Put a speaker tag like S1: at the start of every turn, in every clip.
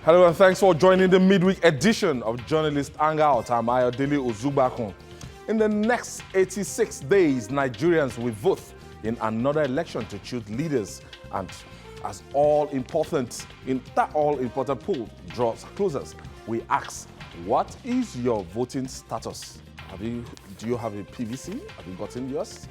S1: Hello and thanks for joining the midweek edition of Journalist Hangout. I'm Ayodele Ozubakun. In the next 86 days, Nigerians will vote in another election to choose leaders, and as that all-important poll draws closer, we ask, what is your voting status? Do you have a PVC? Have you gotten yours?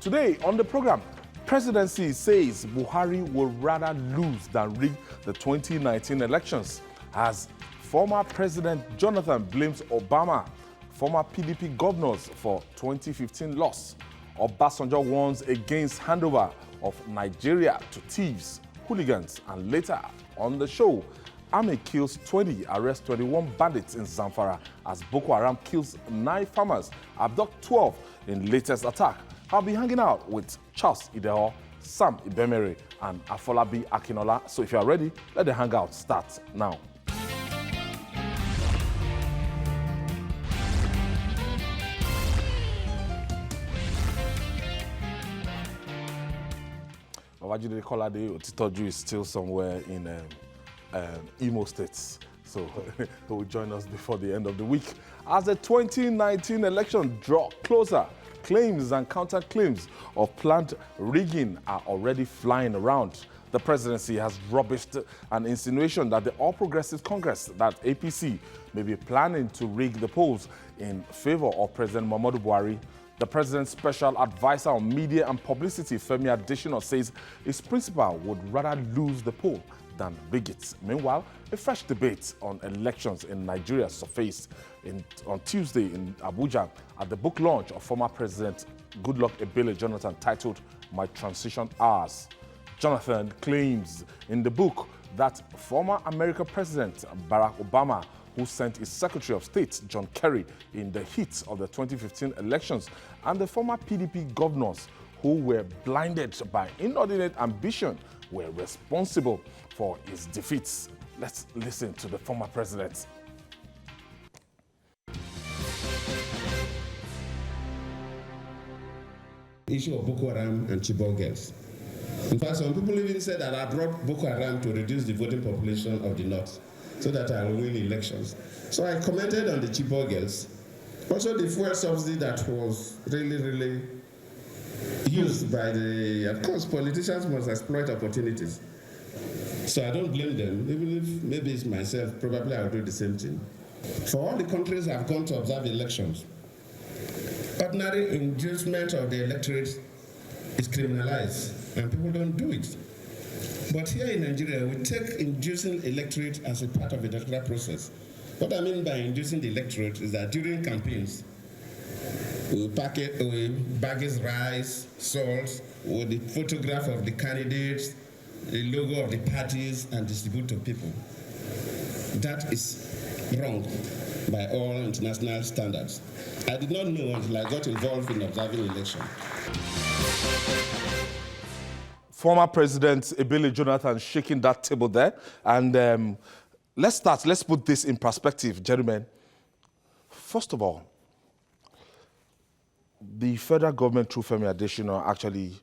S1: Today on the program, Presidency says Buhari will rather lose than rig the 2019 elections, as former President Jonathan blames Obama, former PDP governors for 2015 loss. Obasanjo warns against handover of Nigeria to thieves, hooligans, and later on the show, Army kills 20, arrests 21 bandits in Zamfara as Boko Haram kills 9 farmers, abduct 12 in latest attack. I'll be hanging out with Charles Ideho, Sam Ibemere, and Afolabi Akinola. So if you are ready, let the hangout start now. Wajide Kolade Otitoju is still somewhere in Imo State, so he will join us before the end of the week. As the 2019 election draw closer, claims and counterclaims of planned rigging are already flying around. The presidency has rubbished an insinuation that the All Progressive Congress, that APC, may be planning to rig the polls in favor of President Muhammadu Buhari. The president's special advisor on media and publicity, Femi Adesina, says his principal would rather lose the poll than rig it. Meanwhile, a fresh debate on elections in Nigeria surfaced on Tuesday in Abuja at the book launch of former President Goodluck Ebele Jonathan, titled My Transition Hours. Jonathan claims in the book that former American President Barack Obama, who sent his Secretary of State, John Kerry, in the heat of the 2015 elections, and the former PDP governors who were blinded by inordinate ambition were responsible for his defeats. Let's listen to the former president.
S2: Issue of Boko Haram and Chibok girls. In fact, some people even said that I brought Boko Haram to reduce the voting population of the North, so that I will win elections. So I commented on the Chibok girls. Also the fuel subsidy that was really used by of course, politicians must exploit opportunities. So I don't blame them, even if maybe it's myself, probably I'll do the same thing. For all the countries I've gone to observe elections, ordinary inducement of the electorate is criminalized, and people don't do it. But here in Nigeria, we take inducing electorate as a part of the electoral process. What I mean by inducing the electorate is that during campaigns, we baggage rice, salt, with the photograph of the candidates, the logo of the parties, and distribute to people. That is wrong by all international standards. I did not know until I got involved in observing election.
S1: Former President Ebele Jonathan shaking that table there. And let's put this in perspective, gentlemen. First of all, the federal government through Femi Adesina actually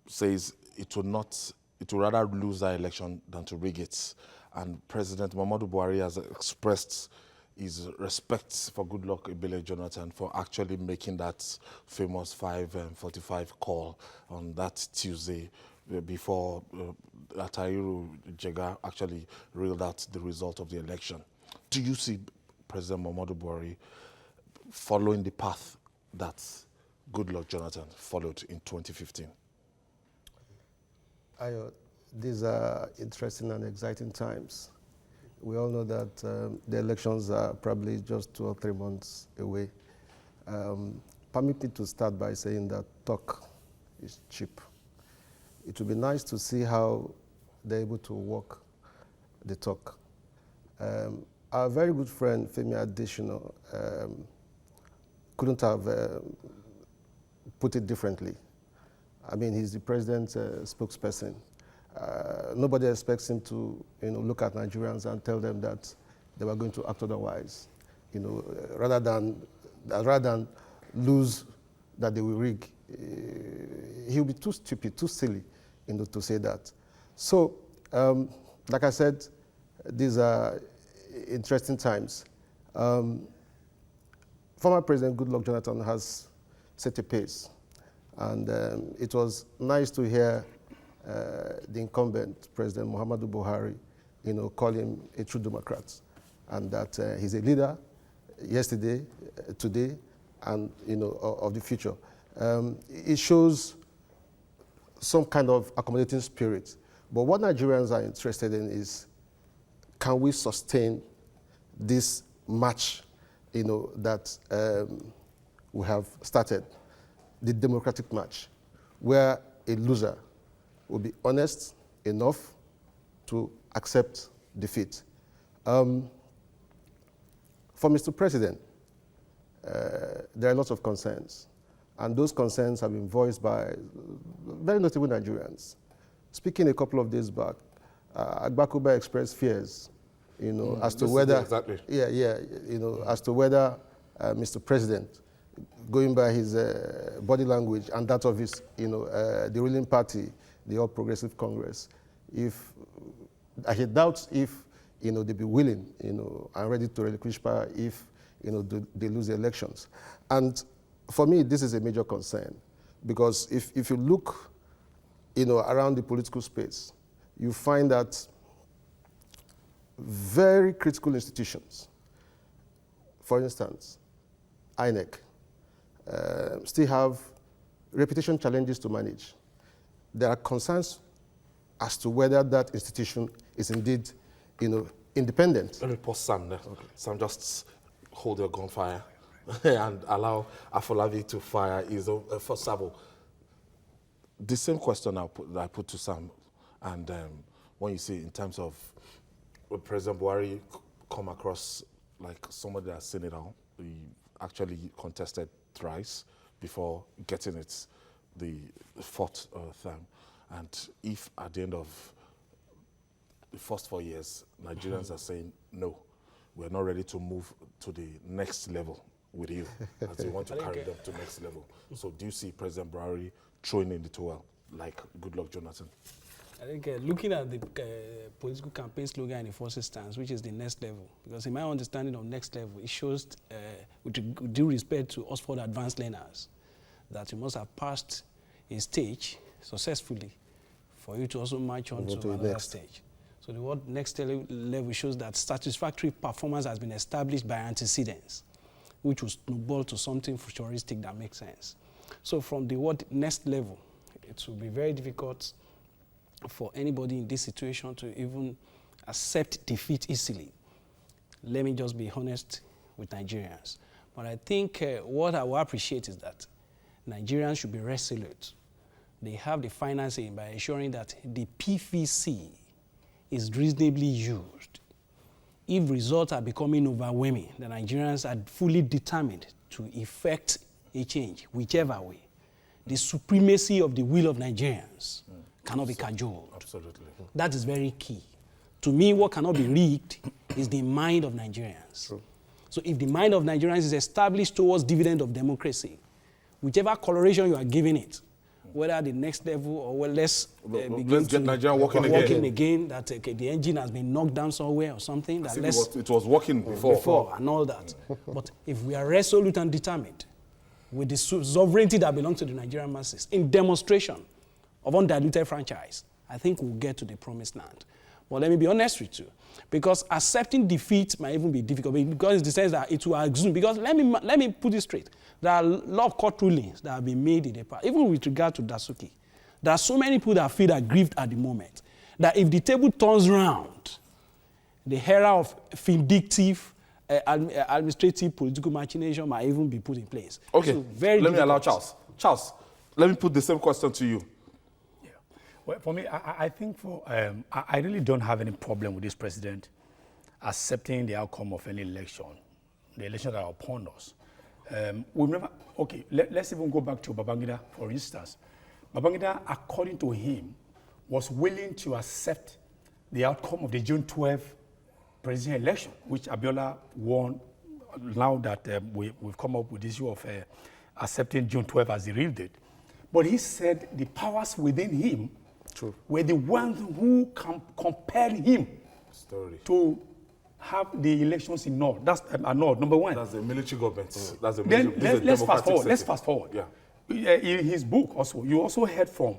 S1: says it will rather lose that election than to rig it. And President Muhammadu Buhari has expressed his respect for Goodluck Ebele Jonathan for actually making that famous 5:45 call on that Tuesday before Atahiru Jega actually reeled out the result of the election. Do you see President Muhammadu Buhari following the path that Goodluck Jonathan followed in 2015?
S3: These are interesting and exciting times. We all know that the elections are probably just 2 or 3 months away. Permit me to start by saying that talk is cheap. It would be nice to see how they're able to walk the talk. Our very good friend, Femi Adesina, couldn't have put it differently. I mean, he's the president's spokesperson. Nobody expects him to, look at Nigerians and tell them that they were going to act otherwise. Rather than lose, that they will rig. He'll be too stupid, too silly, to say that. So, like I said, these are interesting times. Former President Goodluck Jonathan has set a pace, and it was nice to hear the incumbent President Muhammadu Buhari, call him a true Democrat, and that he's a leader yesterday, today, and of the future. It shows some kind of accommodating spirit. But what Nigerians are interested in is, can we sustain this march, that we have started, the democratic march, where a loser will be honest enough to accept defeat. For Mr. President, there are lots of concerns, and those concerns have been voiced by very notable Nigerians. Speaking a couple of days back, Agbakuba expressed fears, as to whether,
S1: exactly.
S3: As to whether Mr. President, going by his body language and that of his, the ruling party, the All Progressive Congress, if he doubts if, they be willing, and ready to relinquish power if, they lose the elections. And for me, this is a major concern, because if you look, around the political space, you find that very critical institutions, for instance, INEC, still have reputation challenges to manage. There are concerns as to whether that institution is indeed, independent.
S1: Let me pause Sam there. Okay. Sam, just hold your gunfire and allow Afolabi to fire his own first sabo. The same question I put to Sam, and when you see in terms of President Buhari come across like somebody that's seen it all, he actually contested thrice before getting it the fourth time. And if at the end of the first 4 years, Nigerians are saying, no, we're not ready to move to the next level with you, as they want to carry them to the next level. So do you see President Buhari throwing in the towel like Goodluck Jonathan?
S4: I think looking at the political campaign slogan in the first instance, which is the next level, because in my understanding of next level, it shows, with due respect to Oxford advanced learners, that you must have passed a stage successfully for you to also march on to another stage. So the word next level shows that satisfactory performance has been established by antecedents, which will snowball to something futuristic that makes sense. So from the word next level, it will be very difficult for anybody in this situation to even accept defeat easily. Let me just be honest with Nigerians. But I think what I will appreciate is that Nigerians should be resolute. They have the financing by ensuring that the PVC is reasonably used. If results are becoming overwhelming, the Nigerians are fully determined to effect a change, whichever way. The supremacy of the will of Nigerians cannot be cajoled.
S1: Absolutely.
S4: That is very key. To me, what cannot be rigged is the mind of Nigerians. True. So if the mind of Nigerians is established towards dividend of democracy, whichever coloration you are giving it, whether the next level or let's
S1: get Nigeria working
S4: again, that the engine has been knocked down somewhere or something. That
S1: it was working before
S4: and all that. But if we are resolute and determined with the sovereignty that belongs to the Nigerian masses in demonstration of undiluted franchise, I think we'll get to the promised land. But let me be honest with you, because accepting defeat might even be difficult, because it's the sense that it will assume, because let me put it straight. There are a lot of court rulings that have been made in the past, even with regard to Dasuki. There are so many people that feel aggrieved at the moment, that if the table turns round, the era of vindictive, administrative, political machination might even be put in place.
S1: Okay,
S4: so
S1: let me allow Charles. Charles, let me put the same question to you.
S5: Yeah. Well, for me, I think I really don't have any problem with this president accepting the outcome of any election, the elections that are upon us. Let's even go back to Babangida, for instance. Babangida, according to him, was willing to accept the outcome of the June 12 presidential election, which Abiola won. Now that we've come up with the issue of accepting June 12 as the real date. But he said the powers within him were the ones who compelled him
S1: Story.
S5: to have the elections in Nord. That's Nord, number one.
S1: That's the military government. That's the
S5: Then
S1: military.
S5: let's fast forward. Let's fast forward.
S1: Yeah.
S5: In his book also, you also heard from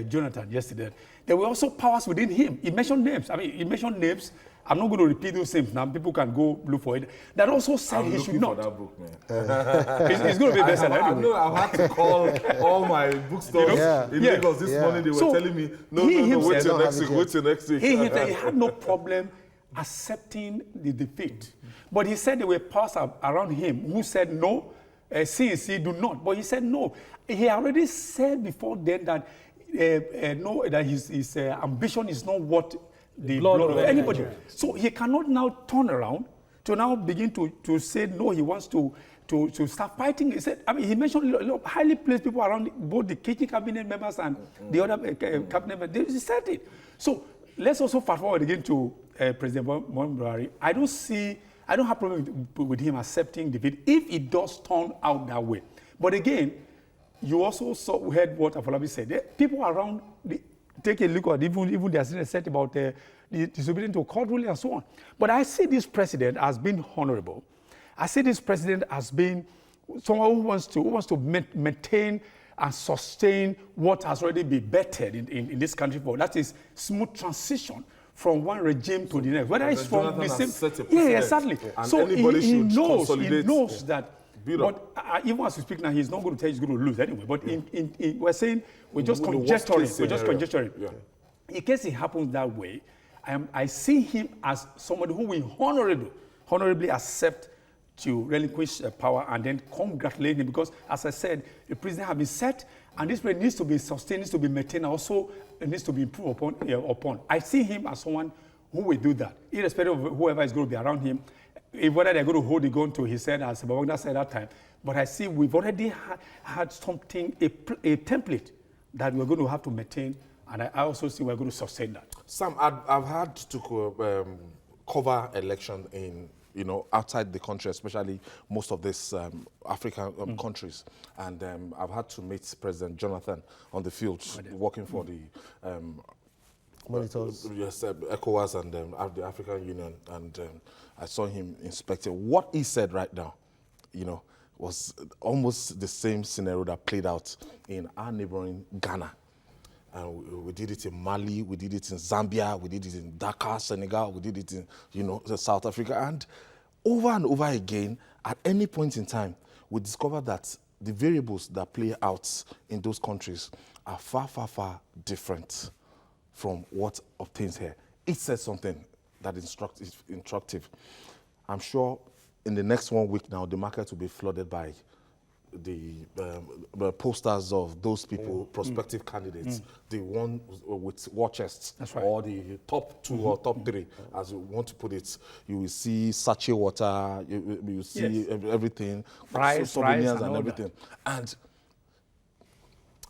S5: Jonathan yesterday. There were also powers within him. He mentioned names. I mean, he mentioned names. I'm not going to repeat those names now. People can go look for it. That also said he should not.
S1: For that book, man.
S5: It's going to be better
S1: I
S5: anyway.
S1: know I've had to call all my bookstores in Lagos this morning. They were telling me, no, wait till next week, wait till next week.
S5: He had no problem accepting the defeat. But he said there were powers around him who said no, CNC do not. But he said no. He already said before then that no, that his ambition is not what the blood of anybody. So he cannot now turn around to now begin to say no, he wants to start fighting. He said, I mean, he mentioned a lot of highly placed people around both the kitchen cabinet members and the other cabinet members. They said it. So let's also fast forward again to President Buhari. I don't have problem with him accepting defeat if it does turn out that way. But again, you also heard what Afolabi said. People around, take a look at even the assistant said about the disobedience to court ruling and so on. But I see this president as being honorable. I see this president as being someone who wants to maintain and sustain what has already been bettered in this country for. That is smooth transition from one regime to the next. Whether it's from the same, exactly.
S1: And
S5: so he knows that.
S1: But
S5: even as we speak now, he's not going to tell you he's going to lose anyway. But we're saying we're just conjecturing. We're just conjecturing. Yeah. In case it happens that way, I see him as somebody who will honorably accept to relinquish power and then congratulate him, because, as I said, the president has been set, and this president needs to be sustained, needs to be maintained, also needs to be improved upon. I see him as someone who will do that, irrespective of whoever is going to be around him, whether they're going to hold the gun to his head, as Babangida said that time. But I see we've already had something, a template that we're going to have to maintain, and I also see we're going to sustain that.
S1: Sam, I've had to cover election in, outside the country, especially most of these African countries. And I've had to meet President Jonathan on the field, working for the
S3: monitors.
S1: Yes, ECOWAS and the African Union. And I saw him inspecting. What he said right now, was almost the same scenario that played out in our neighboring Ghana. And we did it in Mali, we did it in Zambia, we did it in Dakar, Senegal, we did it in, South Africa. And over again, at any point in time, we discovered that the variables that play out in those countries are far, far, far different from what obtains here. It says something that is instructive. I'm sure in the next 1 week now, the market will be flooded by the posters of those people, prospective candidates, the one with war chests,
S5: right,
S1: or the top 2 or top 3, as you want to put it. You will see sachet water, you will see everything, souvenirs and everything. And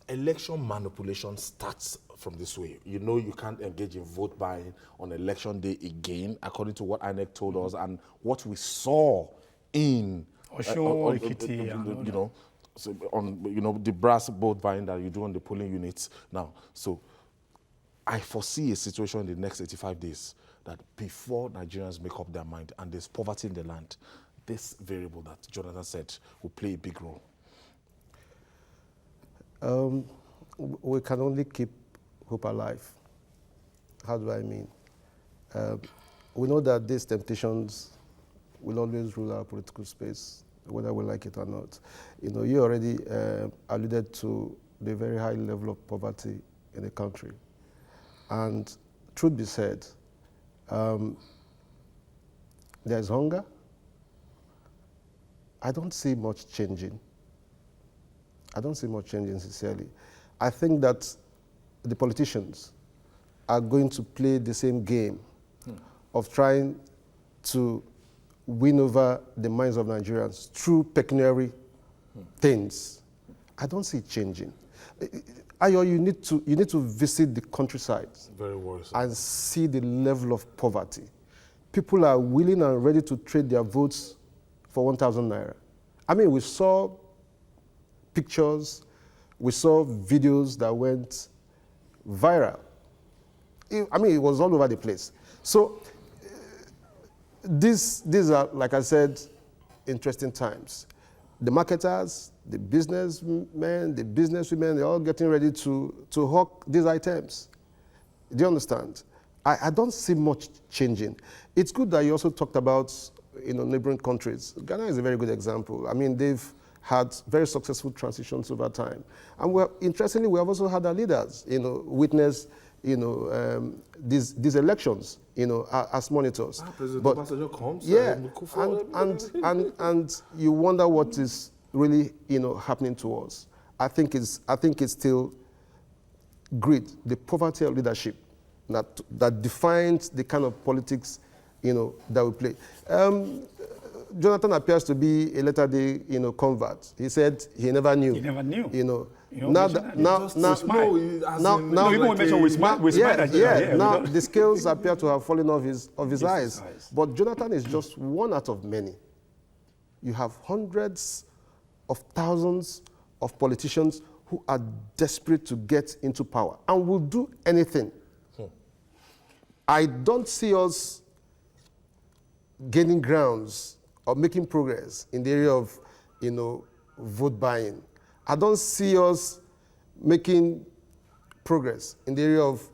S1: election manipulation starts from this way. You can't engage in vote buying on election day again, according to what INEC told us and what we saw in
S5: so
S1: on the brass vote buying that you do on the polling units now. So I foresee a situation in the next 85 days that before Nigerians make up their mind and there's poverty in the land, this variable that Jonathan said will play a big role.
S3: We can only keep hope alive. How do I mean? We know that these temptations will always rule our political space, whether we like it or not. You already alluded to the very high level of poverty in the country. And truth be said, there's hunger. I don't see much changing. Sincerely. I think that the politicians are going to play the same game of trying to win over the minds of Nigerians through pecuniary things. I don't see it changing. Ayo, you need to visit the countryside.
S1: Very worrisome.
S3: And see the level of poverty. People are willing and ready to trade their votes for 1,000 naira. I mean, we saw pictures, we saw videos that went viral. It was all over the place. So these are, like I said, interesting times. The marketers, the businessmen, the businesswomen, they're all getting ready to hawk these items. Do you understand? I don't see much changing. It's good that you also talked about neighboring countries. Ghana is a very good example. I mean, they've had very successful transitions over time. And interestingly, we have also had our leaders, witness, these elections, as monitors.
S1: President
S3: But
S1: Obasanjo comes.
S3: yeah, and you wonder what is really, happening to us. I think it's still greed, the poverty of leadership that defines the kind of politics, that we play. Jonathan appears to be a latter-day, convert. He said he never knew.
S5: He never knew.
S3: Now, the scales appear to have fallen off his eyes. But Jonathan is just one out of many. You have hundreds of thousands of politicians who are desperate to get into power and will do anything. I don't see us gaining grounds or making progress in the area of, vote buying. I don't see us making progress in the area of.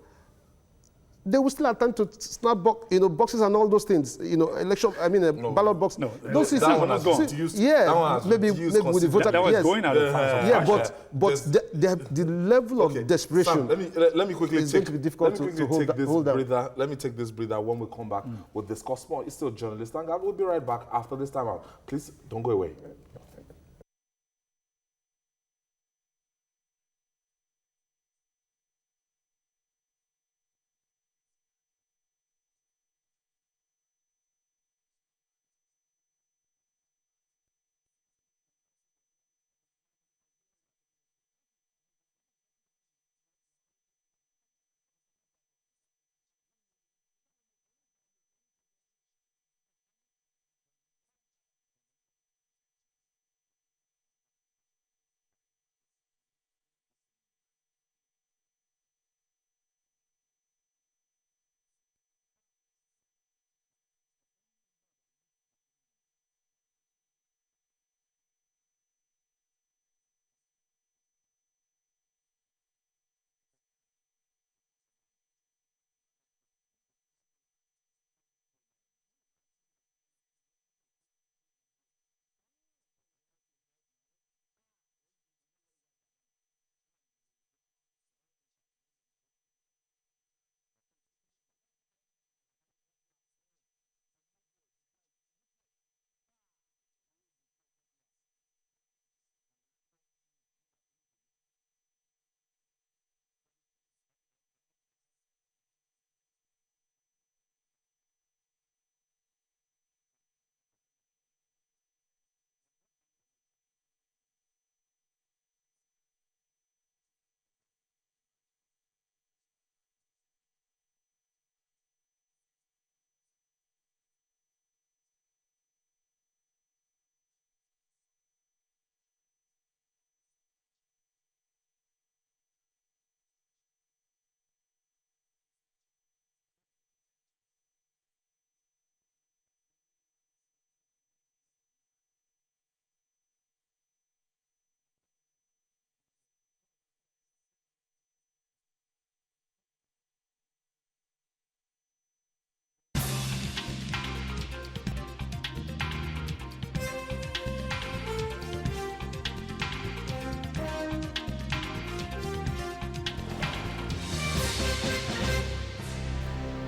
S3: They will still attempt to snap boxes and all those things. Election. I mean, ballot box.
S5: No,
S3: those
S5: that one has gone.
S3: Maybe with the voter.
S5: That was going out of fashion.
S3: Yeah, but the level of desperation.
S1: Sam, let me quickly
S3: it's going to be difficult to hold down.
S1: Let me take this breather. When we come back, we'll discuss more. It's still journalist, and we'll be right back after this time out. Please don't go away.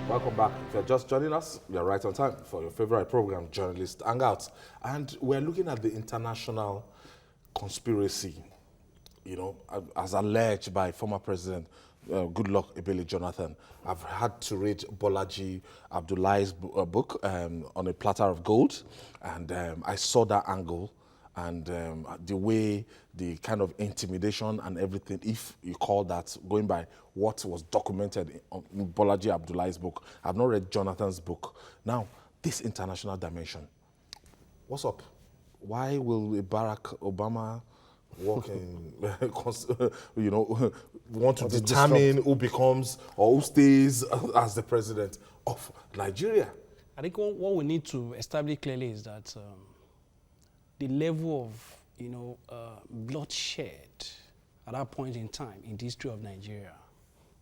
S1: Welcome back. If you're just joining us, you're right on time for your favorite program, Journalist Hangouts. And we're looking at the international conspiracy, as alleged by former President Goodluck Ebele Jonathan. I've had to read Bolaji Abdullah's book, On a Platter of Gold, and I saw that angle and the way, the kind of intimidation and everything, if you call that, going by what was documented in Bolaji Abdullah's book. I've not read Jonathan's book. Now, this international dimension, what's up? Why will Barack Obama working, you know, want to determine who becomes or who stays as the president of Nigeria.
S4: I think what we need to establish clearly is that the level of, you know, bloodshed at that point in time in the history of Nigeria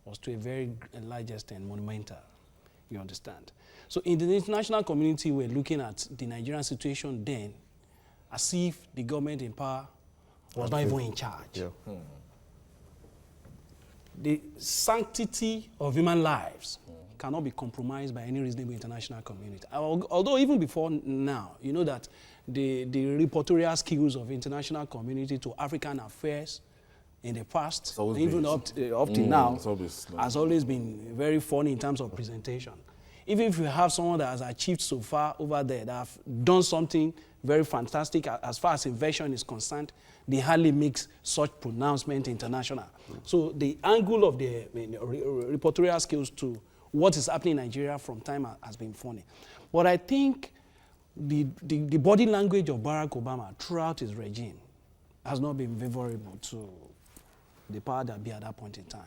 S4: was to a very large extent monumental. You understand? So in the international community, we're looking at the Nigerian situation then as if the government in power was not even in charge.
S3: Yeah.
S4: The sanctity of human lives cannot be compromised by any reasonable international community. Although even before now, you know that the reportorial skills of international community to African affairs in the past, even up to now, has always been very funny in terms of presentation. Even if you have someone that has achieved so far over there, that have done something very fantastic as far as invention is concerned, they hardly make such pronouncement international. So the angle of the reportorial skills to what is happening in Nigeria from time has been funny. But I think the body language of Barack Obama throughout his regime has not been favorable to the power that be at that point in time.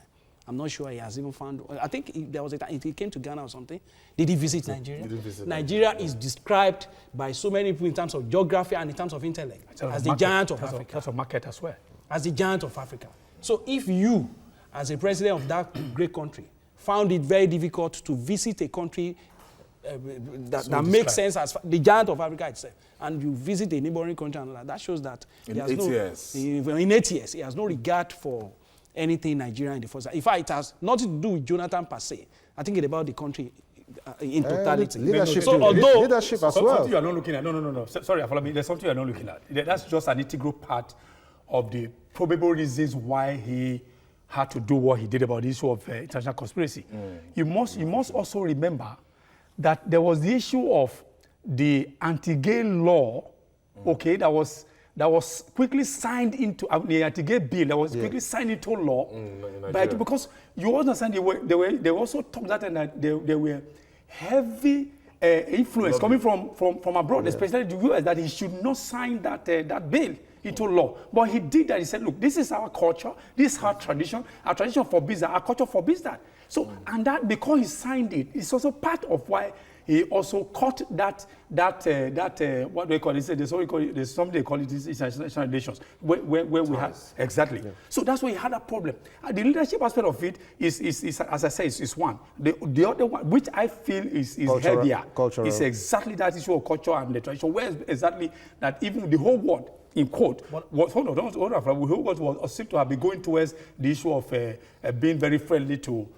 S4: I'm not sure he has even found. I think there was a time he came to Ghana or something. Did he visit Nigeria? Nigeria is described by so many people in terms of geography and in terms of intellect as the giant of Africa.
S5: That's a market as well.
S4: As the giant of Africa. So if you, as a president of that great country, found it very difficult to visit a country that makes sense as the giant of Africa itself, and you visit a neighboring country, and that shows that
S1: in 8 years.
S4: In 8 years, he has no regard for anything Nigeria in the first. In fact, it has nothing to do with Jonathan per se. I think it's about the country in totality.
S3: Leadership,
S4: so although
S3: leadership as well.
S5: Something you are not looking at. No. Sorry, follow me. There's something you are not looking at. That's just an integral part of the probable reasons why he had to do what he did about the issue of international conspiracy. You must also remember that there was the issue of the anti-gay law, okay, that was quickly signed into the anti-gay bill that was quickly signed into law, because you understand they were also talked that there were heavy influence coming from abroad, especially the US, that he should not sign that bill into law. But he did that. He said, look, this is our culture, this is our tradition forbids that, our culture forbids that. So, and that, because he signed it, it's also part of why he also caught that what do they call it? There's something they call it international relations, where we have exactly. Yeah. So that's why he had a problem. And the leadership aspect of it is as I say, is one. The other one, which I feel is heavier, is exactly that issue of culture and the tradition. Where exactly that even the whole world, in quote, the whole world was seemed to have been going towards the issue of being very friendly to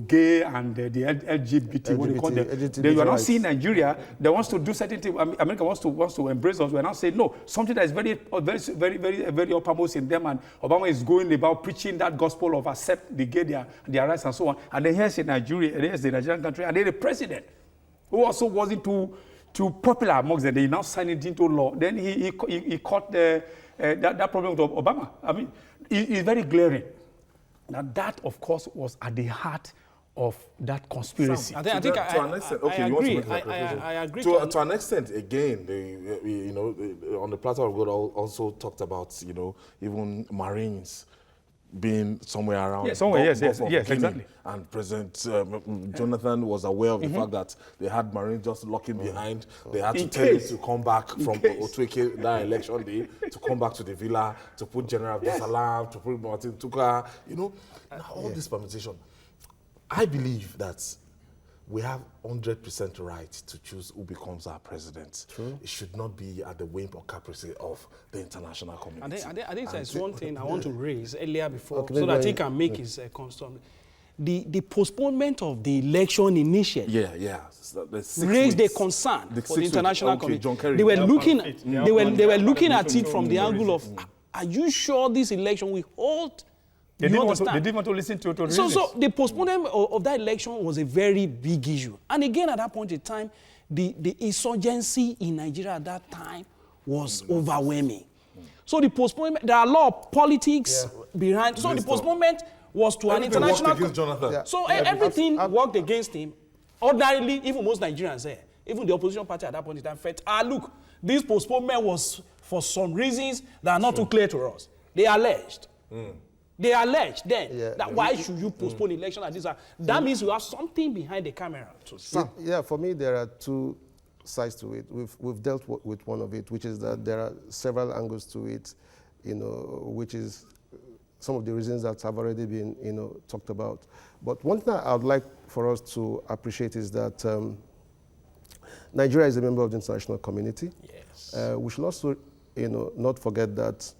S5: gay and the LGBT. What do you call them? They are not seeing Nigeria. They want to do certain things. America wants to embrace us. We are now saying no. Something that is very uppermost in them. And Obama is going about preaching that gospel of accept the gay, their rights and so on. And then here's Nigeria. Here's the Nigerian country, and then the president, who also wasn't too popular amongst them. They now signed it into law. Then he caught that problem with Obama. I mean, it's very glaring. Now that, of course, was at the heart of that conspiracy.
S4: I think I agree.
S1: To an extent, again, on the platform, we also talked about, even Marines being somewhere around.
S5: Yes, exactly.
S1: And President Jonathan was aware of the fact that they had Marines just locking behind. They had to tell him to come back from Otweke that election day, to come back to the villa, to put General Abdul-Salam, to put Martin Tuka, all this permutation. I believe that we have 100% right to choose who becomes our president. True. It should not be at the whim or caprice of the international community.
S4: I think there's one thing I want to raise earlier before, so that he can make his constant. The postponement of the election initially raised a concern for the international community. They were looking at it from the angle of, are you sure this election will hold?
S5: They didn't want to listen to it.
S4: So the postponement of that election was a very big issue. And again, at that point in time, the insurgency in Nigeria at that time was overwhelming. So the postponement, there are a lot of politics behind. So the postponement was to an international. So everything worked against him. Ordinarily, even most Nigerians even the opposition party at that point in time felt, look, this postponement was for some reasons that are not too clear to us. They alleged. They alleged then that why should you postpone election like this? That means you have something behind the camera.
S3: Yeah, for me, there are two sides to it. We've dealt with one of it, which is that there are several angles to it, which is some of the reasons that have already been, talked about. But one thing I would like for us to appreciate is that Nigeria is a member of the international community.
S4: Yes.
S3: We should also, not forget that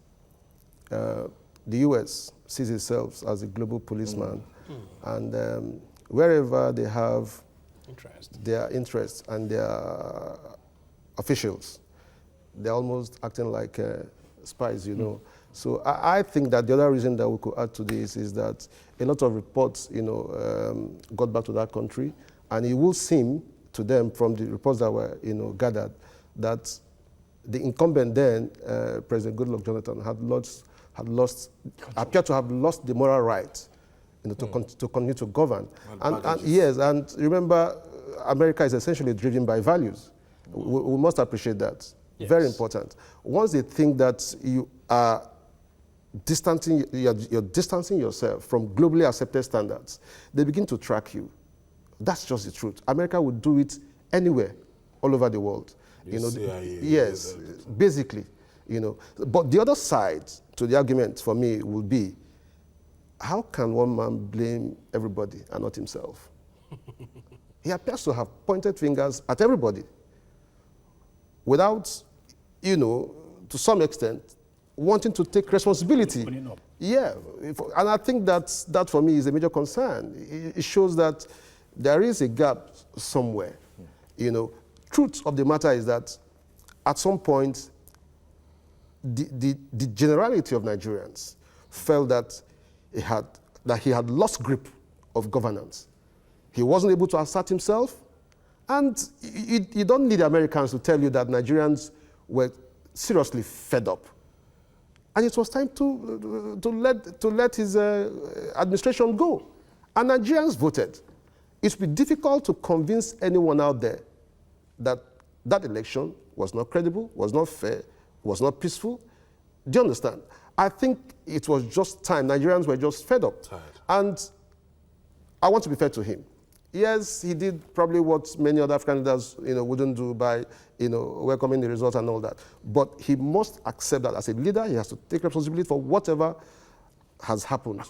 S3: the U.S. sees itself as a global policeman, and wherever they have their interests and their officials, they're almost acting like spies, So I think that the other reason that we could add to this is that a lot of reports, got back to that country, and it will seem to them from the reports that were, gathered, that the incumbent then, President Goodluck Jonathan, appeared to have lost the moral right, to continue to govern. And yes, and remember, America is essentially driven by values. We must appreciate that. Yes. Very important. Once they think that you are you're distancing yourself from globally accepted standards, they begin to track you. That's just the truth. America would do it anywhere, all over the world. CIA, yes, basically, But the other side to the argument for me would be, how can one man blame everybody and not himself? He appears to have pointed fingers at everybody without, to some extent, wanting to take responsibility. Yeah, and I think that for me is a major concern. It shows that there is a gap somewhere. Truth of the matter is that at some point, the generality of Nigerians felt that he had lost grip of governance. He wasn't able to assert himself, and you don't need Americans to tell you that Nigerians were seriously fed up. And it was time to let his administration go. And Nigerians voted. It would be difficult to convince anyone out there that that election was not credible, was not fair, was not peaceful. Do you understand? I think it was just time. Nigerians were just fed up. Tired. And I want to be fair to him. Yes, he did probably what many other African leaders wouldn't do by welcoming the results and all that. But he must accept that as a leader, he has to take responsibility for whatever has happened.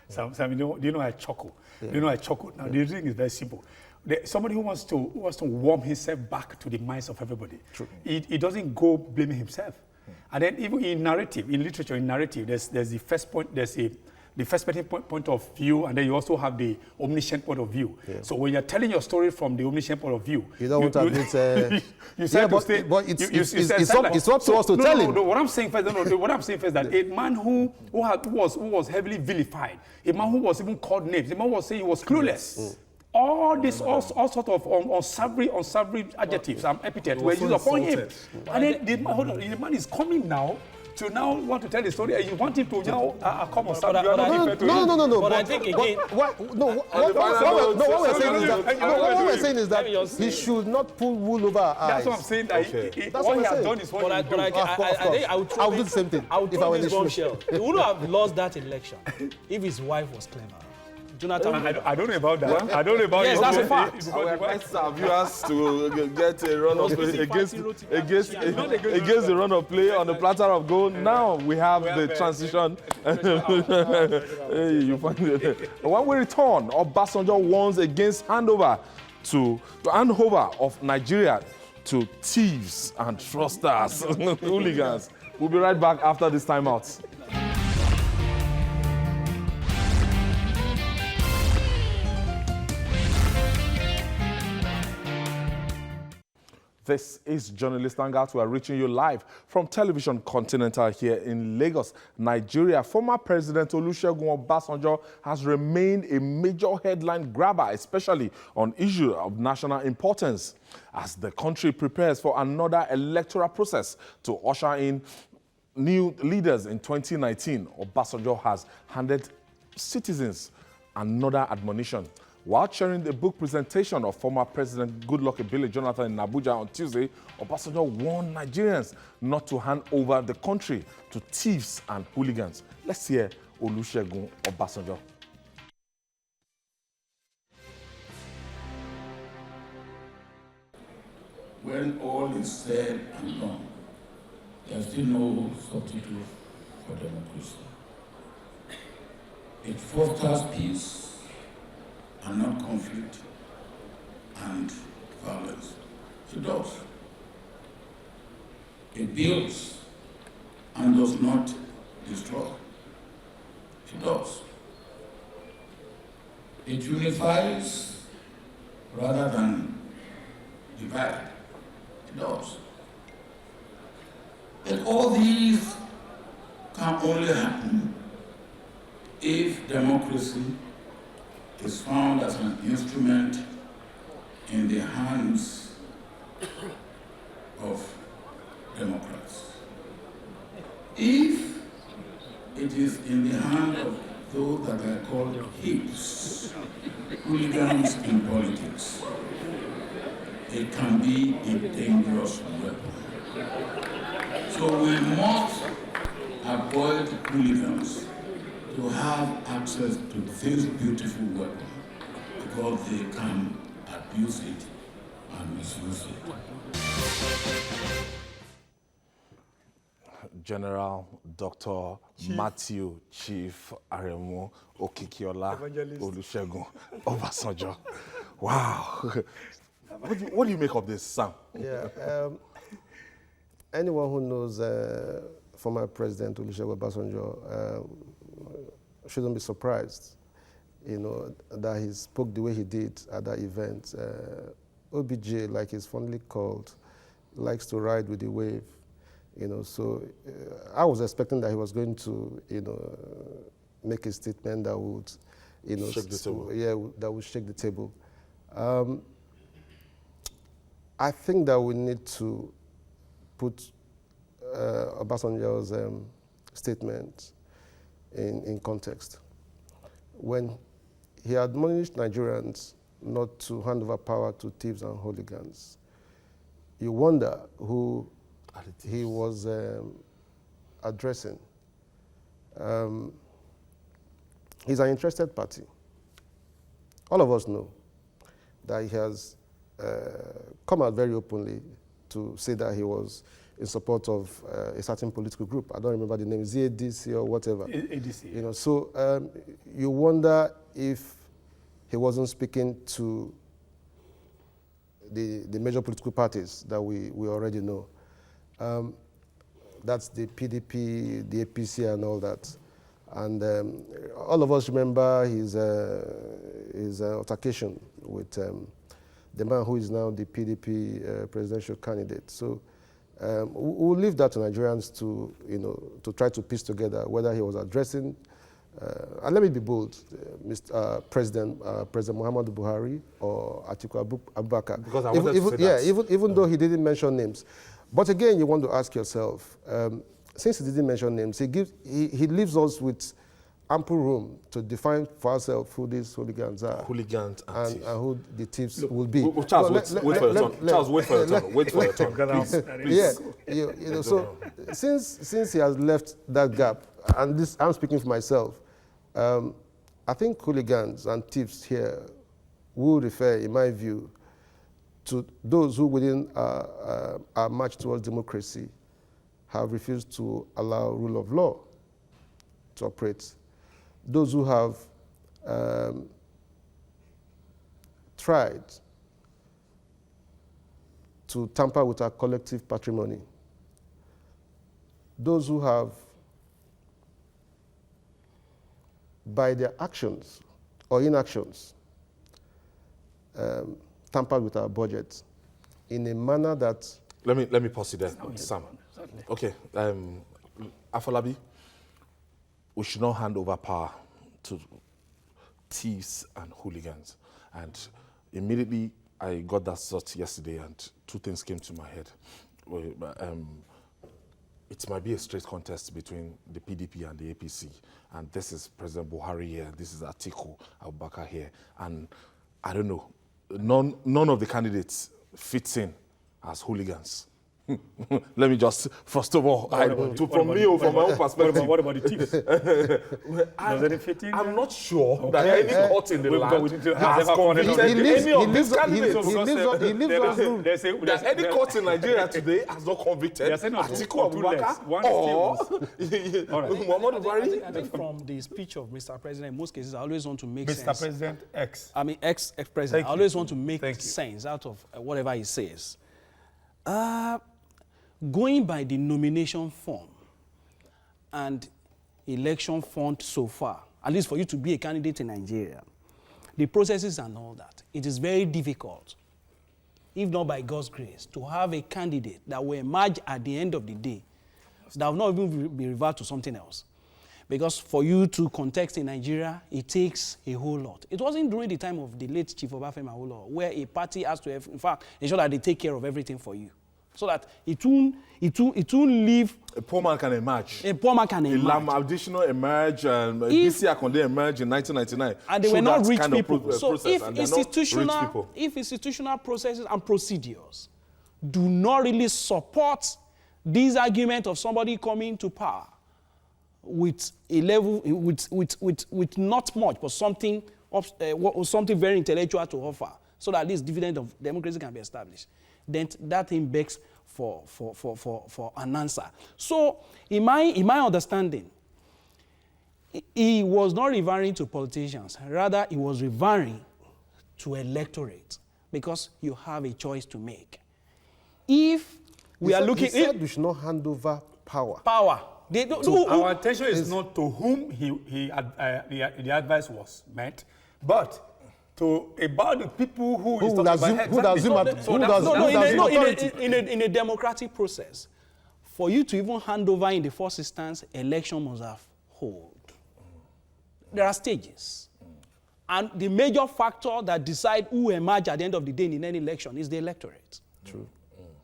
S5: Sam, do you know I chuckle? Yeah. You know I chuckle. Now, the thing is very simple. Somebody who wants to warm himself back to the minds of everybody, he doesn't go blaming himself. And then even in narrative, in literature, in narrative, there's the first point, there's the first point of view, and then you also have the omniscient point of view. Yeah. So when you're telling your story from the omniscient point of view,
S3: you don't want to admit.
S5: It's
S3: up to us to tell him.
S5: No, what I'm saying first, that a man who was heavily vilified, a man who was even called names, a man who was saying he was clueless. All sort of unsavory adjectives and epithets were used upon him. And then the man is coming now to now want to tell the story, and you want him to now come on Saturday.
S3: No.
S4: But I think again,
S3: what we're saying is that he should not pull wool over our eyes.
S5: That's what I'm saying. That what he has done is what he
S4: I think I would
S3: do the same thing.
S4: I would throw this bombshell. He would have lost that election if his wife was clever. Jonathan,
S5: I don't know about that. I don't know about
S4: yes, that's a fact.
S1: I advise our viewers to get a run of play against the run of play on the platter of gold. Now we have the transition. You find it. When we return, Obasanjo warns against handover of Nigeria to thieves and fraudsters, hooligans. We'll be right back after this timeout. This is Journalist Hangout. We are reaching you live from Television Continental here in Lagos, Nigeria. Former President Olusegun Obasanjo has remained a major headline grabber, especially on issues of national importance. As the country prepares for another electoral process to usher in new leaders in 2019, Obasanjo has handed citizens another admonition. While chairing the book presentation of former President Goodluck Ebele Jonathan in Abuja on Tuesday, Obasanjo warned Nigerians not to hand over the country to thieves and hooligans. Let's hear Olusegun Obasanjo.
S6: When all is said and done, there's still no substitute for democracy. It fosters peace and not conflict and violence. It does. It builds and does not destroy. It does. It unifies rather than divide. It does. And all these can only happen if democracy is found as an instrument in the hands of Democrats. If it is in the hand of those that are called hips, hooligans in politics, it can be a dangerous weapon. So we must avoid hooligans to have access to this beautiful weapon because they can abuse it and misuse it.
S1: General Dr. Matthew Chief Aremu Okikiola Olusegun Obasanjo. Wow. What do you make of this, Sam?
S3: Yeah, anyone who knows former President Olusegun Obasanjo shouldn't be surprised, that he spoke the way he did at that event. OBJ, like he's fondly called, likes to ride with the wave, So I was expecting that he was going to, make a statement that would,
S1: shake the table.
S3: Yeah, that would shake the table. I think that we need to put Obasanjo's statement in context. When he admonished Nigerians not to hand over power to thieves and hooligans, you wonder who he was addressing. He's an interested party. All of us know that he has come out very openly to say that he was in support of a certain political group. I don't remember the name, ZADC or whatever.
S5: ADC.
S3: So you wonder if he wasn't speaking to the major political parties that we already know. That's the PDP, the APC, and all that. And all of us remember his altercation with the man who is now the PDP presidential candidate. So we'll leave that to Nigerians to try to piece together whether he was addressing, and let me be bold, President Muhammadu Buhari or Atiku Abubakar.
S1: Because I wanted to say that.
S3: Even though he didn't mention names. But again, you want to ask yourself, since he didn't mention names, he leaves us with ample room to define for ourselves who these hooligans are.
S1: Hooligans and
S3: who the thieves will be.
S1: Charles, wait for your turn. Charles, wait for your turn. Wait for your turn. Please.
S3: Yeah, so since he has left that gap, and this I'm speaking for myself, I think hooligans and thieves here will refer, in my view, to those who within our march towards democracy have refused to allow rule of law to operate. Those who have tried to tamper with our collective patrimony. Those who have, by their actions or inactions, tampered with our budget in a manner that...
S1: Let me pause you there, Sam. Okay, Afolabi, we should not hand over power to thieves and hooligans. And immediately I got that thought yesterday, and two things came to my head. It might be a straight contest between the PDP and the APC, and this is President Buhari here, this is Atiku Abubakar here, and I don't know, none of the candidates fits in as hooligans. Let me just, first of all, from my own perspective.
S5: What about the thieves? Does it fit in?
S1: I'm not sure that any court in the land has
S3: He
S1: convicted any of these candidates.
S5: There's
S1: Any court in Nigeria today has not convicted Atiku Abubakar or Muhammadu Buhari.
S4: I think from the speech of Mr. President, in most cases, I always want to make
S5: Mr.
S4: sense.
S5: President X.
S4: I mean, ex-president. I always want to make sense out of whatever he says. Going by the nomination form and election fund so far, at least for you to be a candidate in Nigeria, the processes and all that, it is very difficult, if not by God's grace, to have a candidate that will emerge at the end of the day that will not even be reverted to something else. Because for you to contest in Nigeria, it takes a whole lot. It wasn't during the time of the late Chief Obafemi Awolowo where a party has to, in fact, ensure that they take care of everything for you. So that it won't leave.
S1: A poor man can emerge.
S4: A poor man can emerge.
S1: Additional emerge, BC Akonde emerged in 1999.
S4: And they were not rich people.
S1: So
S4: if institutional processes and procedures do not really support this argument of somebody coming to power with a level, with not much, but something very intellectual to offer, so that this dividend of democracy can be established, then that thing begs for an answer. So, in my understanding, he was not referring to politicians. Rather, he was referring to electorate, because you have a choice to make. If we are looking...
S3: He said we should not hand over power.
S5: Our attention is not to whom the advice was meant, but about the people who
S4: in a democratic process, for you to even hand over in the first instance, election must have hold. There are stages. And the major factor that decides who emerge at the end of the day in any election is the electorate.
S1: True.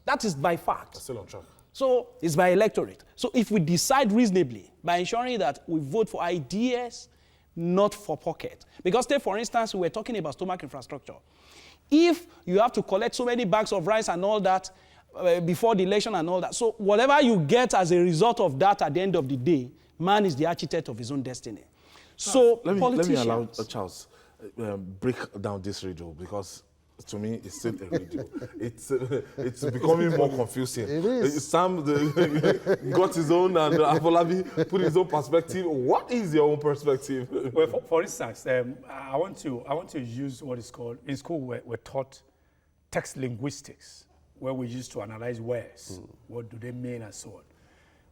S4: That is by fact.
S1: Still on track.
S4: So it's by electorate. So if we decide reasonably by ensuring that we vote for ideas, not for pocket. Because take, for instance, we were talking about stomach infrastructure. If you have to collect so many bags of rice and all that before the election and all that, so whatever you get as a result of that at the end of the day, man is the architect of his own destiny. So
S1: let me allow Charles break down this riddle, because to me it's still a riddle. It's becoming more confusing.
S3: It is.
S1: Sam got his own, and Afolabi put his own perspective. What is your own perspective?
S5: Well, for instance, I want to use what is called, in school we're taught text linguistics, where we used to analyze words. What do they mean and so on.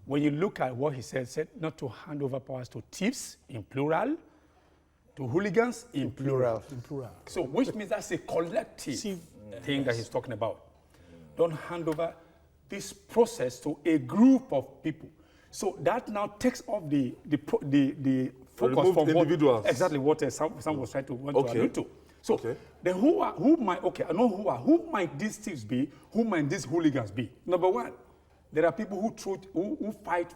S5: When you look at what he said not to hand over powers to thieves in plural, to hooligans in plural. So which means that's a collective thing that he's talking about. Don't hand over this process to a group of people. So that now takes off the focus from
S1: individuals.
S5: Exactly what Sam was trying to allude to. So then who might these thieves be? Who might these hooligans be? Number one, there are people who fight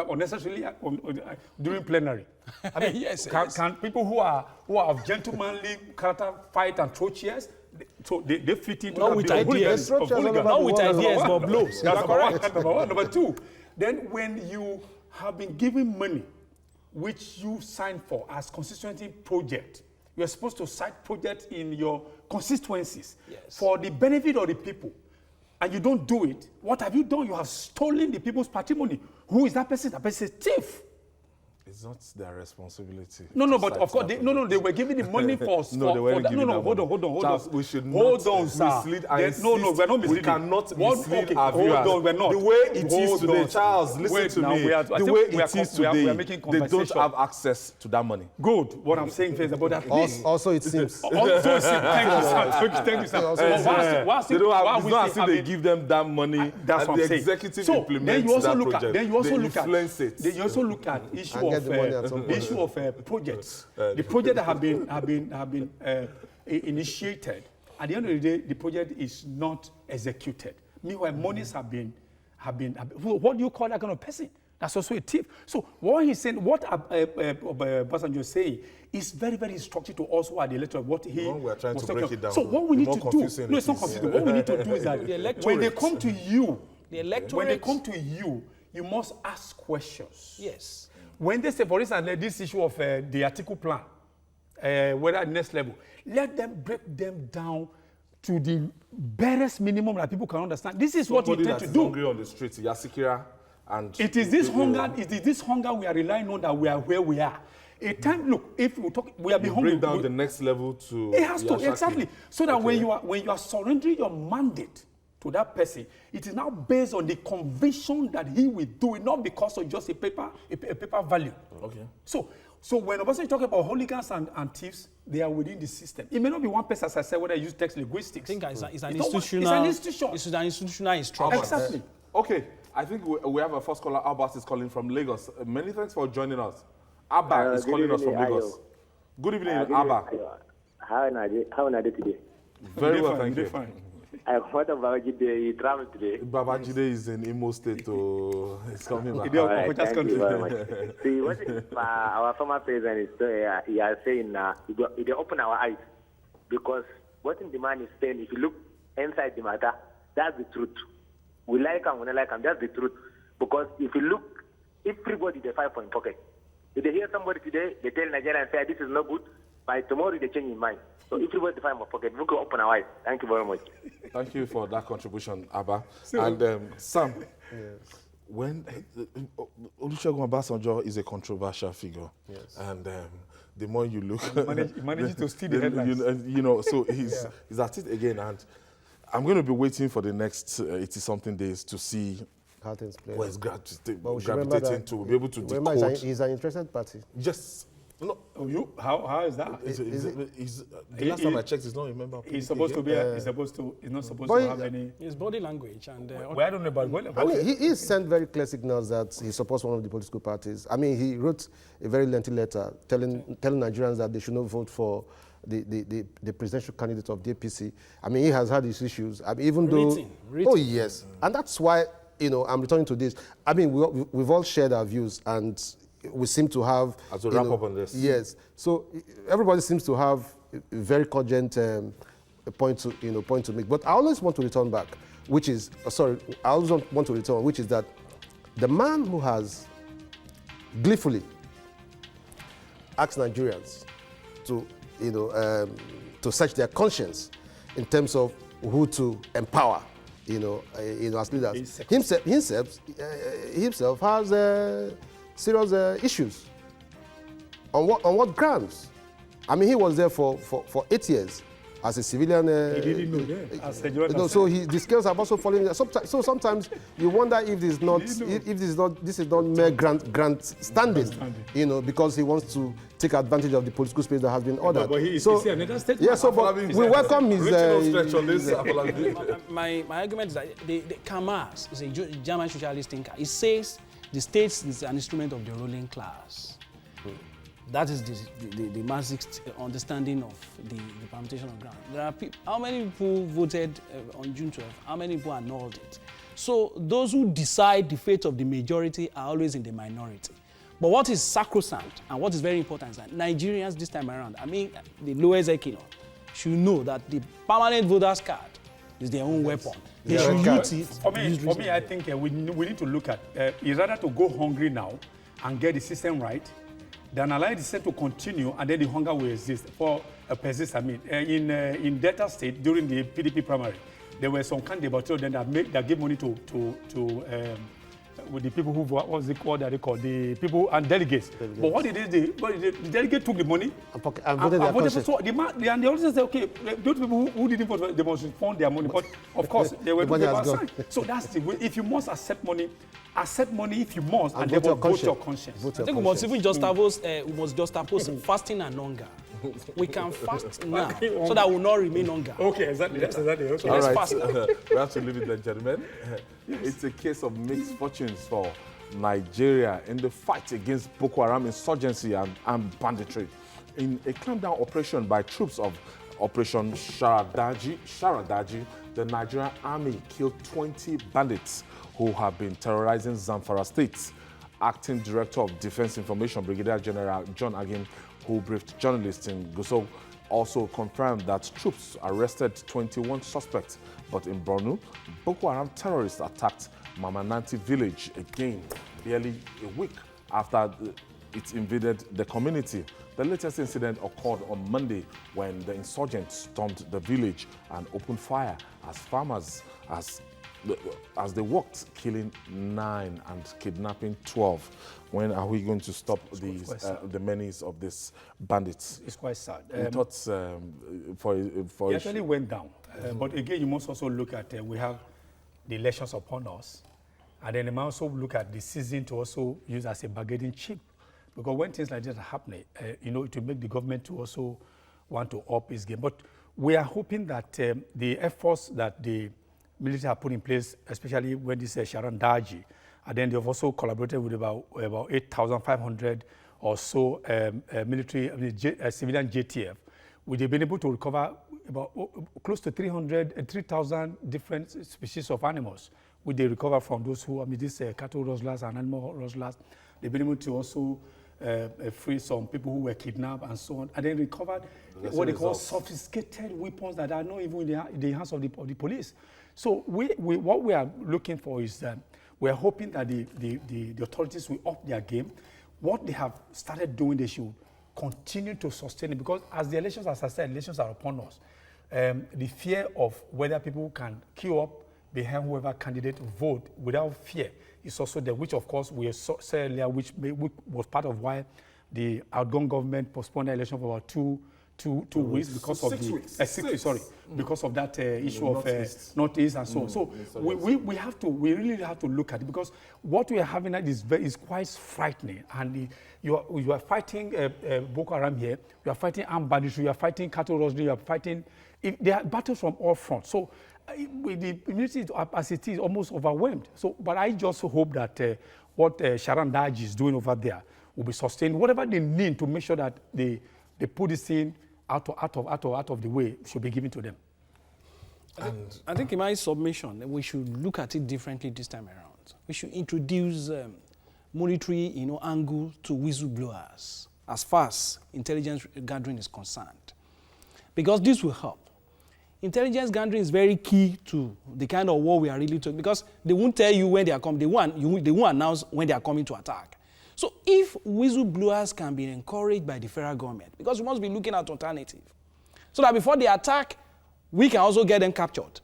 S5: unnecessarily during plenary. I mean, can people who are of gentlemanly character fight and throw chairs? So they fit into
S4: not with ideas, not with ideas, but blows.
S5: That's number one. Number two, then when you have been given money, which you signed for as constituency project, you are supposed to cite projects in your constituencies for the benefit of the people, and you don't do it. What have you done? You have stolen the people's patrimony. Who is that person? That person is a thief.
S1: It's not their responsibility.
S5: No, but of course, they were giving the money for
S1: they weren't giving that
S5: hold
S1: money.
S5: on.
S1: Charles, we should not mislead.
S5: We're not misleading.
S1: We cannot mislead our viewers.
S5: Hold on, we're not.
S1: The way it is today, Charles, listen to me. The way it is today, they don't have access to that money.
S5: Good. What I'm saying is about that.
S3: Also, it seems.
S5: Thank you, sir.
S1: It's not as if they give them that money.
S5: That's what I'm saying.
S1: The executive implements that project.
S5: Then you also look at
S3: The
S5: issue of projects. The project that have been initiated. At the end of the day, the project is not executed. Meanwhile, monies have been. What do you call that kind of person? That's also a thief. So what he's saying, what Obasanjo is saying, is very, very instructive to us who are the electorate. What he
S1: we are trying to break it down.
S5: So what we need to do, no, it's not
S1: is.
S5: confusing. What we need to do is that when they come to you, when they come to you, you must ask questions.
S4: Yes.
S5: When they say, for instance, this issue of the article plan, whether next level, let them break them down to the barest minimum that people can understand. This is what you tend to do.
S1: Hungry on the streets, Yasikira, and
S5: it is this hunger. It is this hunger we are relying on that we are where we are. A time, look, if we talk, we are being hungry.
S1: Bring down the next level to.
S5: It has to exactly so that when you are surrendering your mandate to that person, it is now based on the conviction that he will do it, not because of just a paper value.
S1: Okay.
S5: So when Obasanjo talk about hooligans and thieves, they are within the system. It may not be one person, as I said, whether I use text linguistics.
S4: I think it's an
S5: institutional.
S4: It's an institutional instruction.
S5: Exactly.
S1: Okay, I think we have a first caller. Abbas is calling from Lagos. Many thanks for joining us. Abba is calling us from Lagos. Good evening, Abba.
S7: How are you today?
S1: Very well, thank you.
S7: What about Babajide? You traveled today?
S1: Babajide is in Imo State, so he's coming back.
S7: Right, thank you very much. See, what is, our former president is he is saying, they open our eyes, because what in the man is saying, if you look inside the matter, that's the truth. We like him, we don't like him, that's the truth. Because if you look, everybody they fight for in pocket. If they hear somebody today, they tell Nigeria and say, this is not good, by tomorrow they change their mind. So everybody they fight for pocket. We can open our eyes. Thank you very much.
S1: Thank you for that contribution, Abba. And Sam,
S3: Yes.
S1: when Olusegun Obasanjo is a controversial figure,
S3: Yes.
S1: and the more you look,
S5: He manages to steal the headlines.
S1: you know, so he's at it again, and I'm going to be waiting for the next 80-something days to see
S3: How things play.
S1: where it's
S3: But we should remember
S1: gravitating
S3: that
S1: to, be able to
S3: remember
S1: decode.
S3: he's an interested party.
S1: Just no.
S5: How is that?
S1: The last time I checked, he's not a member. of
S5: He's
S1: PDP
S5: supposed to
S1: again.
S5: be. He's not supposed
S3: But
S5: to have any.
S4: His body language and
S5: Well, I don't know about
S3: I mean, he sent very clear signals that he supports one of the political parties. I mean, he wrote a very lengthy letter telling Nigerians that they should not vote for the presidential candidate of the APC. I mean, he has had his issues. I mean, even though...
S4: Written.
S3: Oh, yes. And that's why, I'm returning to this. I mean, we've all shared our views, and we seem to have...
S1: As we wrap up on this.
S3: Yes. So everybody seems to have a very cogent point to make. But I always want to return back, which is... I always want to return, which is that the man who has gleefully asked Nigerians to search their conscience in terms of who to empower, as leaders. Himself has serious issues. On what grounds? I mean, he was there for 8 years as a civilian.
S5: He didn't know that. As a journalist.
S3: So the scales have also fallen. So sometimes you wonder if this is not mere grant standing, because he wants to take advantage of the political space that has been ordered.
S5: But he is another statement.
S3: Yeah, so but we welcome his.
S4: My argument is that the Kamas is a German socialist thinker. He says the state is an instrument of the ruling class. That is the basic understanding of the permutation of ground. There are how many people voted on June 12th? How many people annulled it? So those who decide the fate of the majority are always in the minority. But what is sacrosanct and what is very important is that Nigerians this time around, I mean the lowest echelon, should know that the permanent voters card is their own weapon. They should use it.
S5: For me, I think we need to look at is rather to go hungry now and get the system right, than allow the system to continue and then the hunger will persist. I mean, in Delta State during the PDP primary, there were some candidates that gave money to with the people who what's it called that they call the people and delegates. But what did they do? The delegate took the money and voted for. So they also say, okay, those people who didn't vote, they must fund their money. But of course, they were assigned. So that's the way. If you must accept money if you must, and therefore vote your conscience.
S4: I think we must even just oppose fasting and hunger. We can fast now so that we will not remain hunger.
S5: Okay, exactly. That's exactly. Okay.
S4: So let's fast now.
S1: We have to leave it there, gentlemen. It's a case of mixed fortunes for Nigeria in the fight against Boko Haram insurgency and banditry. In a clampdown operation by troops of Operation Sharadaji, the Nigerian army killed 20 bandits who have been terrorizing Zamfara State. Acting Director of Defense Information, Brigadier General John Agim, who briefed journalists in Gusau, also confirmed that troops arrested 21 suspects. But in Borno, Boko Haram terrorists attacked Mamananti village again, barely a week after it invaded the community. The latest incident occurred on Monday when the insurgents stormed the village and opened fire as farmers as they walked, killing 9 and kidnapping 12. When are we going to stop the menace of these bandits?
S5: It's quite sad.
S1: We thought
S5: it actually went down. But again, you must also look at, we have the elections upon us. And then you must also look at the season to also use as a bargaining chip. Because when things like this are happening, it will make the government to also want to up its game. But we are hoping that the efforts that the military have put in place, especially when this Sharon Daji, and then they've also collaborated with about 8,500 or so civilian JTF, they've been able to recover about close to 3,000 different species of animals, which they recover from those who, these cattle rustlers and animal rustlers. They've been able to also free some people who were kidnapped and so on, and then recovered what they call sophisticated weapons that are not even in the hands of the police. So what we are looking for is that we are hoping that the authorities will up their game. What they have started doing, they should continue to sustain it, because as the elections, as I said, elections are upon us. The fear of whether people can queue up behind whoever candidate vote without fear is also there, which of course we said earlier, which was part of why the outgoing government postponed the election for about two weeks because of because of that issue of Northeast and so on. So we really have to look at it, because what we are having is quite frightening. And you are fighting Boko Haram here, you are fighting armed banditry, you are fighting cattle rustling, you are fighting. There are battles from all fronts. So with the community as it is almost overwhelmed. So, but I just hope that what Sharon Daji is doing over there will be sustained. Whatever they need to make sure that they put this in out of the way should be given to them.
S4: I think in my submission, we should look at it differently this time around. We should introduce monetary, angle to whistleblowers as far as intelligence gathering is concerned, because this will help. Intelligence gathering is very key to the kind of war we are really talking, because they won't tell you when they are coming. They won't announce when they are coming to attack. So if whistleblowers can be encouraged by the federal government, because we must be looking at alternative, so that before they attack, we can also get them captured.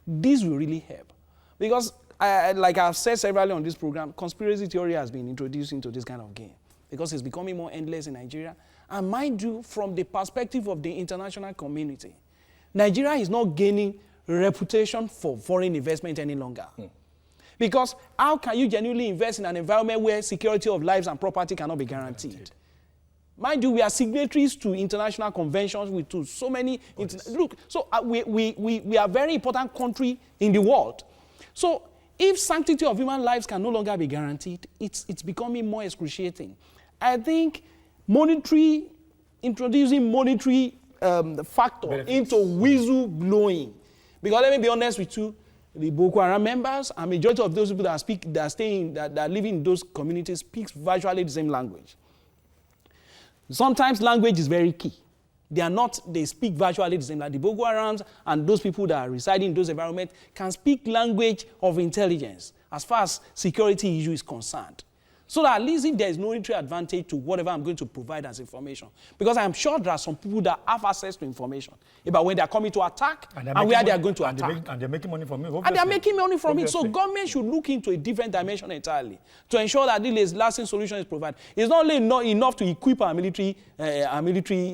S4: This will really help. Because, like I've said severally on this program, conspiracy theory has been introduced into this kind of game, because it's becoming more endless in Nigeria. And mind you, from the perspective of the international community, Nigeria is not gaining reputation for foreign investment any longer. Because how can you genuinely invest in an environment where security of lives and property cannot be guaranteed? Mind you, we are signatories to international conventions to so many. Look, so we are a very important country in the world. So if sanctity of human lives can no longer be guaranteed, it's becoming more excruciating. I think introducing monetary factor into whistle blowing, because let me be honest with you, the Boko Haram members and majority of those people that live in those communities speak virtually the same language. Sometimes language is very key. They speak virtually the same language. The Boko Harams and those people that are residing in those environments can speak language of intelligence as far as security issue is concerned. So that at least if there is no military advantage to whatever I'm going to provide as information. Because I'm sure there are some people that have access to information about when they are coming to attack and where they are going to attack.
S5: And they're making money from it.
S4: Obviously. And they're making money from it. So government should look into a different dimension entirely to ensure that this lasting solution is provided. It's not only enough to equip our military people.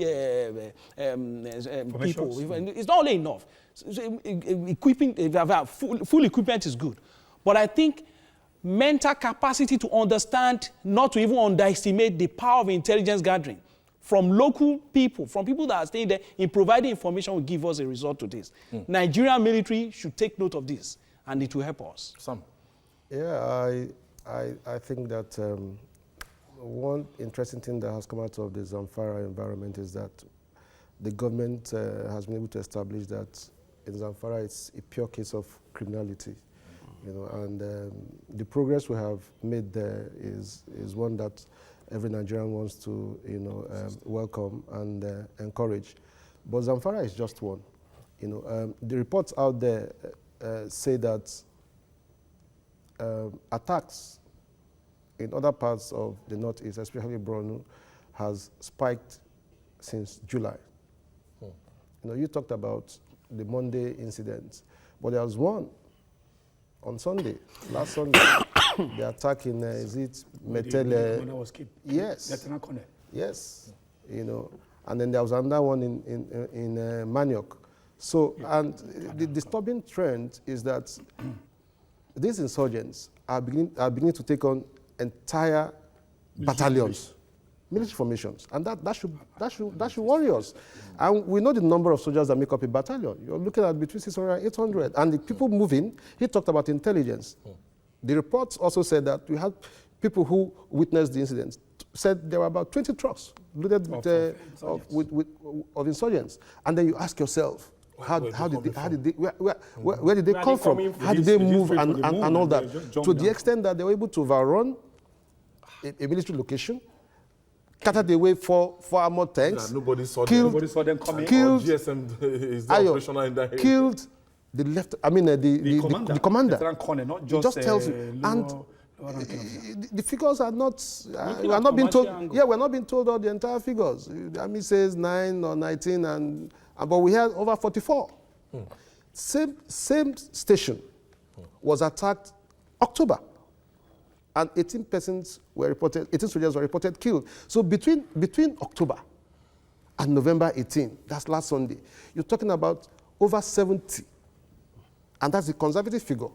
S4: It's not only enough. Equipping, full equipment is good. But I think mental capacity to understand, not to even underestimate the power of intelligence gathering from local people, from people that are staying there, in providing information will give us a result to this. Nigerian military should take note of this, and it will help us.
S1: Sam?
S3: Yeah, I think that one interesting thing that has come out of the Zamfara environment is that the government has been able to establish that in Zamfara it's a pure case of criminality. and the progress we have made there is one that every Nigerian wants to, welcome and encourage. But Zamfara is just one. The reports out there say that attacks in other parts of the Northeast, especially Borno, has spiked since July. You talked about the Monday incident, but there was one on Sunday, last Sunday. The attack in, is it Metele?
S5: Was killed.
S3: Yes.
S5: Lieutenant Colonel.
S3: Yes. And then there was another one in Maniok. So, and the disturbing trend is that these insurgents are beginning to take on entire battalions, military formations, and that should worry us. And we know the number of soldiers that make up a battalion. You're looking at between 600 and 800, and the people moving. He talked about intelligence. The reports also said that we had people who witnessed the incidents said there were about 20 trucks loaded of insurgents, and then you ask yourself, where did they come from? How did they move and all that? To the extent that they were able to overrun a military location, scattered away four armored tanks,
S1: nobody saw
S3: them
S1: coming.
S3: Killed,
S1: GSM is operational in that area.
S3: Killed the the commander.
S5: Not
S3: just, it just tells you. And the figures are not, we are not being told. Angle. Yeah, we're not being told all the entire figures. The army says 9 or 19, but we had over 44. Same station was attacked October, and 18 persons were reported. 18 soldiers were reported killed. So between October and November 18, that's last Sunday, you're talking about over 70. And that's the conservative figure.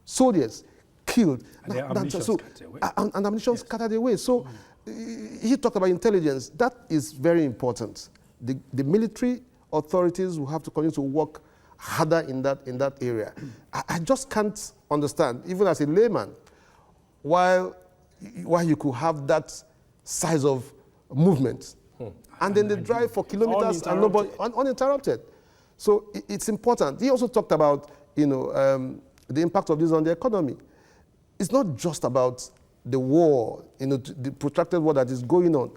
S3: Soldiers killed.
S5: And
S3: ammunition scattered away. So he talked about intelligence. That is very important. The military authorities will have to continue to work harder in that area. I just can't understand, even as a layman, why you could have that size of movement. And then they drive for kilometers and nobody uninterrupted. So it's important. He also talked about the impact of this on the economy. It's not just about the war, the protracted war that is going on.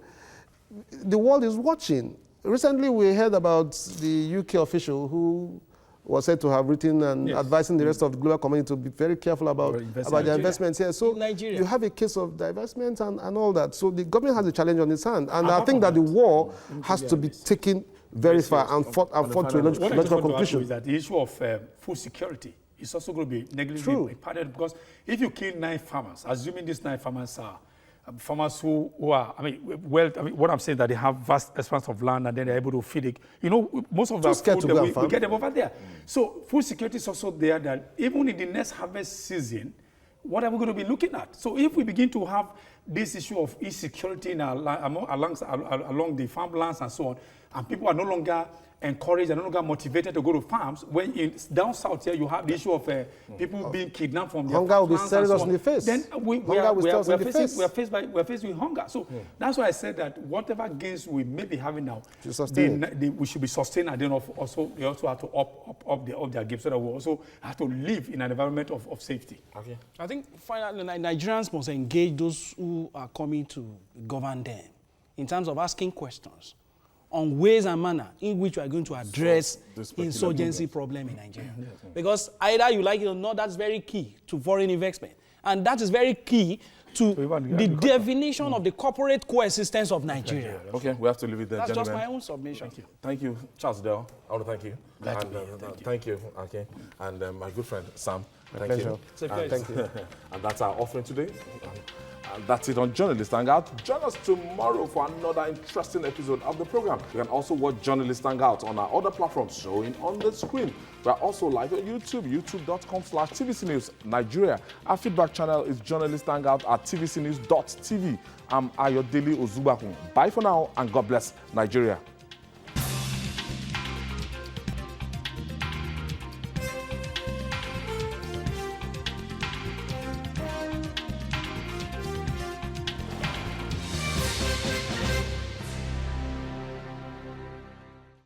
S3: The world is watching. Recently, we heard about the UK official who was said to have written and advising the rest of the global community to be very careful about their investments here. So you have a case of divestment and all that. So the government has a challenge on its hand. And I think that the war has to be taken very far and fought to a logical conclusion.
S5: Is that the issue of food security is also going to be negligibly impacted, because if you kill 9 farmers, assuming these 9 farmers are farmers who are, what I'm saying is that they have vast expanse of land and then they're able to feed it. Most of the food we get them over there. So food security is also there, that even in the next harvest season, what are we going to be looking at? So if we begin to have this issue of insecurity along the farmlands and so on, and people are no longer encouraged and no longer motivated to go to farms, when down south here you have the issue of people being kidnapped from their
S3: hunger will be staring us in the face.
S5: Then we are faced with hunger. So that's why I said that whatever gains we may be having now, we should be sustained, and then also we also have to up their game, so that we also have to live in an environment of safety.
S4: Okay. I think finally Nigerians must engage those who are coming to govern them in terms of asking questions on ways and manner in which we are going to address insurgency problem in Nigeria. Because either you like it or not, that's very key to foreign investment. And that is very key to the definition of the corporate coexistence of Nigeria.
S1: Okay, we have to leave it there,
S4: that's
S1: gentlemen.
S4: Just my own submission.
S1: Thank you, Charles Dell. I want to thank you. Thank you. Okay. And my good friend, Sam. Thank you.
S3: Thank you.
S1: And that's our offering today. And that's it on Journalist Hangout. Join us tomorrow for another interesting episode of the program. You can also watch Journalist Hangout on our other platforms showing on the screen. We are also live on YouTube, youtube.com/TVC News Nigeria. Our feedback channel is Journalist Hangout at tvcnews.tv. I'm Ayodele Ozubakun. Bye for now, and God bless Nigeria.